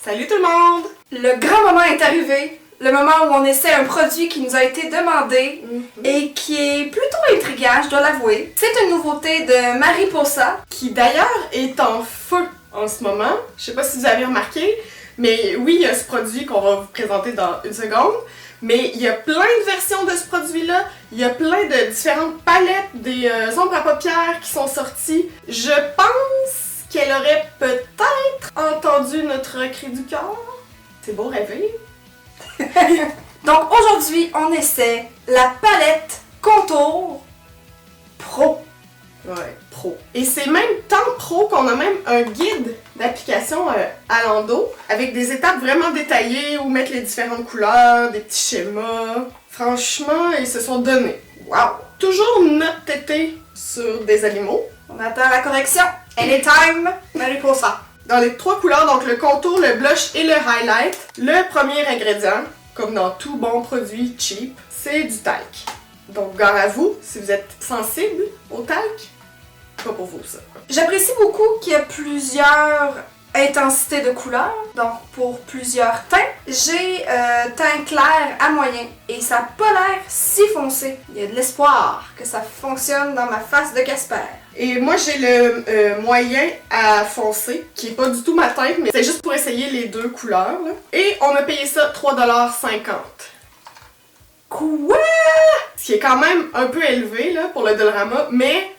Salut tout le monde! Le grand moment est arrivé, le moment où on essaie un produit qui nous a été demandé et qui est plutôt intriguant, je dois l'avouer. C'est une nouveauté de Mariposa. Qui d'ailleurs est en feu en ce moment. Je sais pas si vous avez remarqué, mais oui, il y a ce produit qu'on va vous présenter dans une seconde. Mais il y a plein de versions de ce produit-là. Il y a plein de différentes palettes, des ombres à paupières qui sont sorties. Je pense qu'elle aurait peut-être entendu notre cri du cœur. C'est beau rêver. Donc aujourd'hui, on essaie la palette Contour Pro. Ouais, pro. Et c'est même tant pro qu'on a même un guide d'application à l'endos avec des étapes vraiment détaillées où mettre les différentes couleurs, des petits schémas. Franchement, ils se sont donnés. Wow! Toujours notre tété sur des animaux. On attend la correction. Anytime, Mariposa. Dans les 3 couleurs, donc le contour, le blush et le highlight, le premier ingrédient, comme dans tout bon produit cheap, c'est du talc. Donc, gare à vous, si vous êtes sensible au talc, pas pour vous ça. J'apprécie beaucoup qu'il y a plusieurs intensités de couleurs, donc pour plusieurs teints. J'ai teint clair à moyen et ça n'a pas l'air si foncé. Il y a de l'espoir que ça fonctionne dans ma face de Casper. Et moi j'ai le moyen à foncé, qui est pas du tout ma teinte, mais c'est juste pour essayer les deux couleurs. Là. Et on a payé ça 3,50$. Quoi? Ce qui est quand même un peu élevé là, pour le Dollarama, mais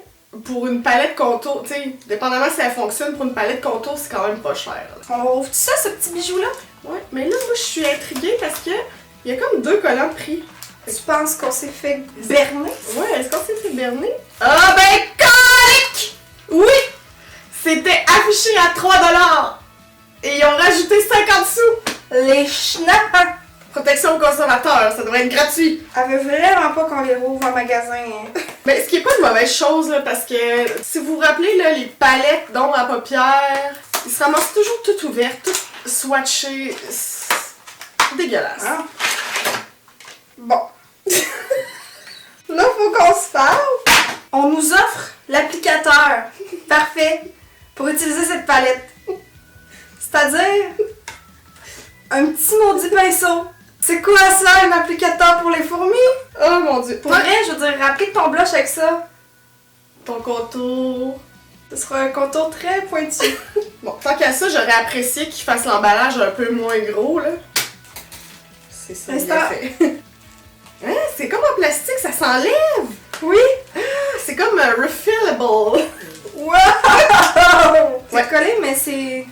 pour une palette contour, tu sais, dépendamment si elle fonctionne, pour une palette contour, c'est quand même pas cher. Là. On ouvre ça, ce petit bijou-là? Ouais, mais là, moi, je suis intriguée parce que il y a comme 2 collants pris. Tu penses qu'on s'est fait berner? Ouais, est-ce qu'on s'est fait berner? Ah ben, colique! Oui! C'était affiché à 3$! Et ils ont rajouté 50 sous! Les schnapps! Protection au consommateur, ça devrait être gratuit. Elle veut vraiment pas qu'on les rouvre en magasin. Mais ce qui est pas une mauvaise chose, là, parce que si vous vous rappelez, là, les palettes d'ombre à paupières, ils se ramassent toujours toutes ouvertes, toutes swatchées. C'est dégueulasse. Ah. Bon. Là, faut qu'on se parle. On nous offre l'applicateur parfait pour utiliser cette palette. C'est-à-dire un petit maudit pinceau. C'est quoi ça, un applicateur pour les fourmis? Oh mon dieu. Pour vrai, je veux dire, applique ton blush avec ça. Ton contour. Ce sera un contour très pointu. Bon, tant qu'à ça, j'aurais apprécié qu'il fasse l'emballage un peu moins gros, là. C'est ça, bien fait. Hein, c'est comme en plastique, ça s'enlève! Oui? Ah, c'est comme refillable. Wow! C'est Ouais. collé, mais c'est...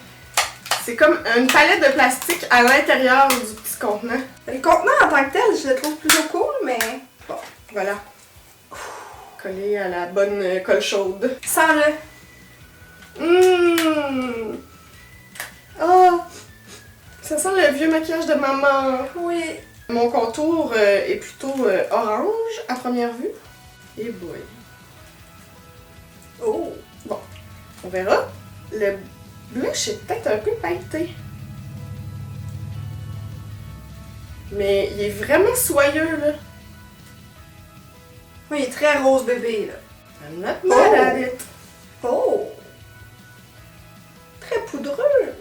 C'est comme une palette de plastique à l'intérieur du petit contenant. Le contenant en tant que tel, je le trouve plutôt cool, mais... Bon, voilà. Collé à la bonne colle chaude. Sens-le. Oh! Ça sent le vieux maquillage de maman. Oui. Mon contour est plutôt orange à première vue. Et boy. Oh. Bon, on verra. Le blush est peut-être un peu pailleté. Mais il est vraiment soyeux, là. Oui, il est très rose bébé, là. I'm not mad at it. Oh! Très poudreux.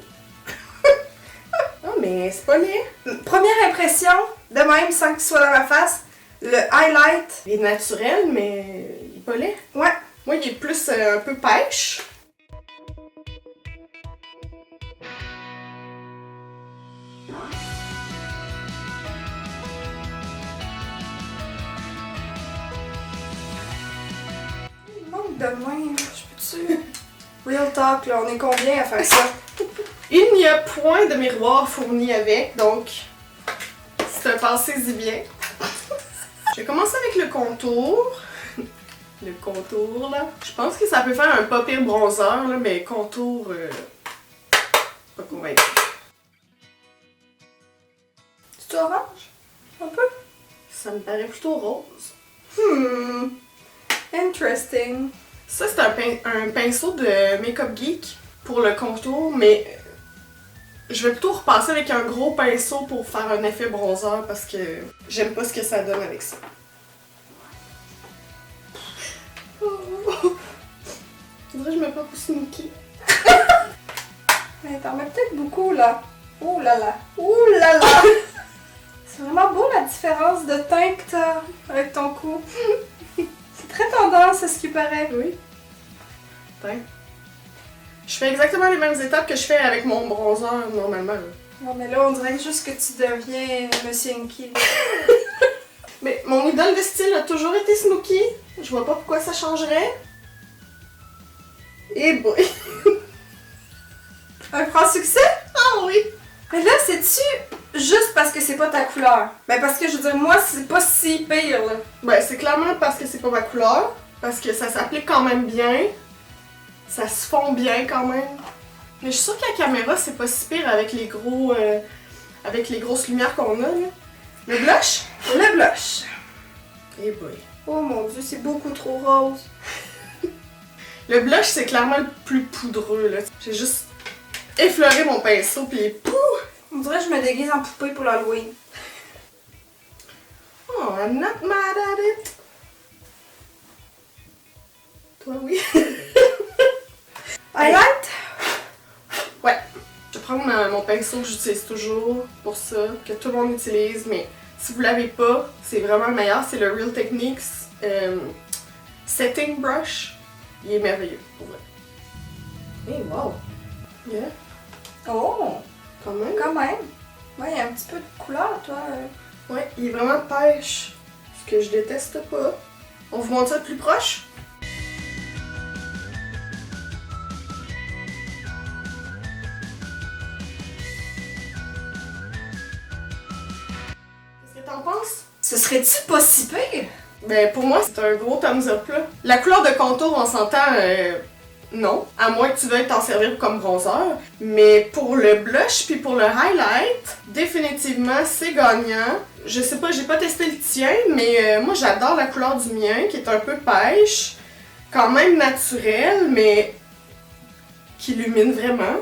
Oh, mais c'est pas laid. Première impression, de même, sans qu'il soit dans ma face, le highlight. Il est naturel, mais il est pas laid. Ouais. Moi, il est plus un peu pêche. Il manque de main, je peux-tu... Real talk, là, on est combien à faire ça? Il n'y a point de miroir fourni avec, donc c'est un pensez-y bien. Je vais commencer avec le contour. Le contour, là. Je pense que ça peut faire un pas pire bronzer, là, mais contour, pas convaincu. C'est orange? Un peu? Ça me paraît plutôt rose. Interesting. Ça, c'est un pinceau de Makeup Geek pour le contour, mais je vais plutôt repasser avec un gros pinceau pour faire un effet bronzer parce que j'aime pas ce que ça donne avec ça. Faudrait que je me porte sneaky. Mais t'en mets peut-être beaucoup, là. Ouh là là! Ouh là là! C'est vraiment beau la différence de teint que t'as avec ton cou. C'est très tendance à ce qui paraît. Oui. Attends. Je fais exactement les mêmes étapes que je fais avec mon bronzer normalement. Là. Non mais là on dirait juste que tu deviens Monsieur Inky. Mais mon idole de style a toujours été Snooki. Je vois pas pourquoi ça changerait. Et boy! Un franc succès? Ah oui! Mais là, c'est-tu juste parce que c'est pas ta couleur? Ben parce que je veux dire, moi, c'est pas si pire, là. Ben c'est clairement parce que c'est pas ma couleur. Parce que ça s'applique quand même bien. Ça se fond bien quand même. Mais je suis sûre que la caméra, c'est pas si pire avec les gros... avec les grosses lumières qu'on a, là. Le blush? Le blush. Eh boy. Oh mon dieu, c'est beaucoup trop rose. Le blush, c'est clairement le plus poudreux, là. J'ai juste effleuré mon pinceau, pis pouf! On dirait que je me déguise en poupée pour l'Halloween. Oh, I'm not mad at it. Toi, oui. Highlight? Ouais. Je vais prendre mon pinceau que j'utilise toujours pour ça, que tout le monde utilise, mais si vous l'avez pas, c'est vraiment le meilleur. C'est le Real Techniques Setting Brush. Il est merveilleux, pour vrai. Hey, wow. Yeah, Oh, quand même. quand même. Ouais, il y a un petit peu de couleur, toi. Ouais, il est vraiment pêche, ce que je déteste pas. On vous montre ça de plus proche? Qu'est-ce que t'en penses? Ce serait-tu pas si pire? Ben pour moi, c'est un gros thumbs up là. La couleur de contour, on s'entend, non. À moins que tu veuilles t'en servir comme bronzer. Mais pour le blush puis pour le highlight, définitivement, c'est gagnant. Je sais pas, j'ai pas testé le tien, mais moi j'adore la couleur du mien, qui est un peu pêche. Quand même naturelle, mais qui illumine vraiment.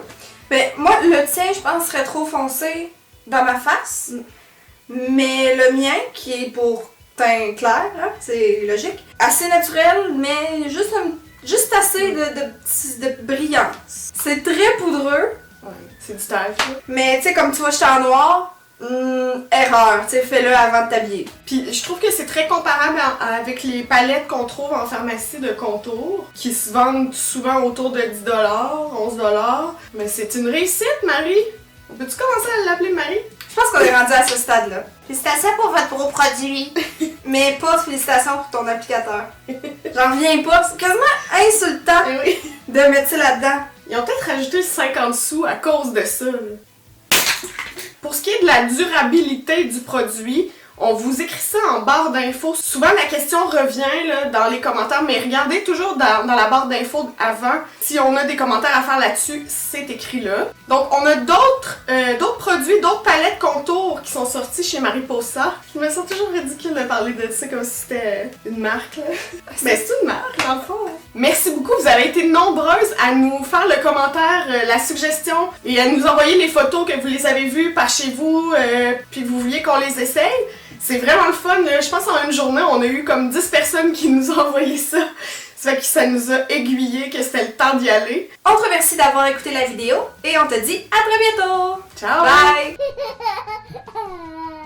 Ben, moi, le tien, je pense, serait trop foncé dans ma face. Mais le mien, qui est pour teint clair, hein, c'est logique, assez naturel, mais juste assez de brillance. C'est très poudreux, Ouais, c'est du taille, là. mais tu sais, comme tu vois, j'étais en noir, erreur, tu sais, fais-le avant de t'habiller. Puis je trouve que c'est très comparable avec les palettes qu'on trouve en pharmacie de contour, qui se vendent souvent autour de 10$, 11$. Mais c'est une réussite, Marie! On peut-tu commencer à l'appeler Marie? Je pense qu'on est rendu à ce stade-là. Félicitations pour votre gros produit. Mais pas félicitations pour ton applicateur. J'en reviens pas, c'est quasiment insultant Eh oui. de mettre ça là-dedans. Ils ont peut-être rajouté 50 sous à cause de ça. Là. Pour ce qui est de la durabilité du produit, on vous écrit ça en barre d'infos. Souvent la question revient là, dans les commentaires, mais regardez toujours dans la barre d'infos avant. Si on a des commentaires à faire là-dessus, c'est écrit là. Donc on a d'autres produits, d'autres palettes contours qui sont sortis chez Mariposa. Je me sens toujours ridicule de parler de ça comme si c'était une marque. Là. Mais c'est une marque dans le fond. Hein. Merci beaucoup, vous avez été nombreuses à nous faire le commentaire, la suggestion et à nous envoyer les photos que vous les avez vues par chez vous, puis vous vouliez qu'on les essaye. C'est vraiment le fun. Je pense qu'en une journée, on a eu comme 10 personnes qui nous ont envoyé ça. Ça fait que ça nous a aiguillé que c'était le temps d'y aller. On te remercie d'avoir écouté la vidéo et on te dit à très bientôt! Ciao! Bye!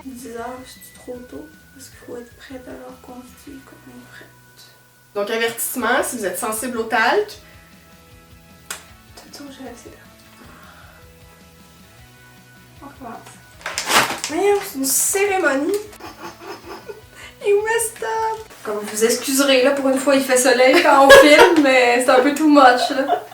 10h, c'est trop tôt? Parce qu'il faut être prête à l'heure qu'on se dit qu'on est prête. Donc avertissement, si vous êtes sensible au talc. De toute façon, j'ai assez d'air. On commence. Voyons, c'est une cérémonie. Et messed up. Comme vous excuserez, là, pour une fois, il fait soleil quand on filme, mais c'est un peu too much, là.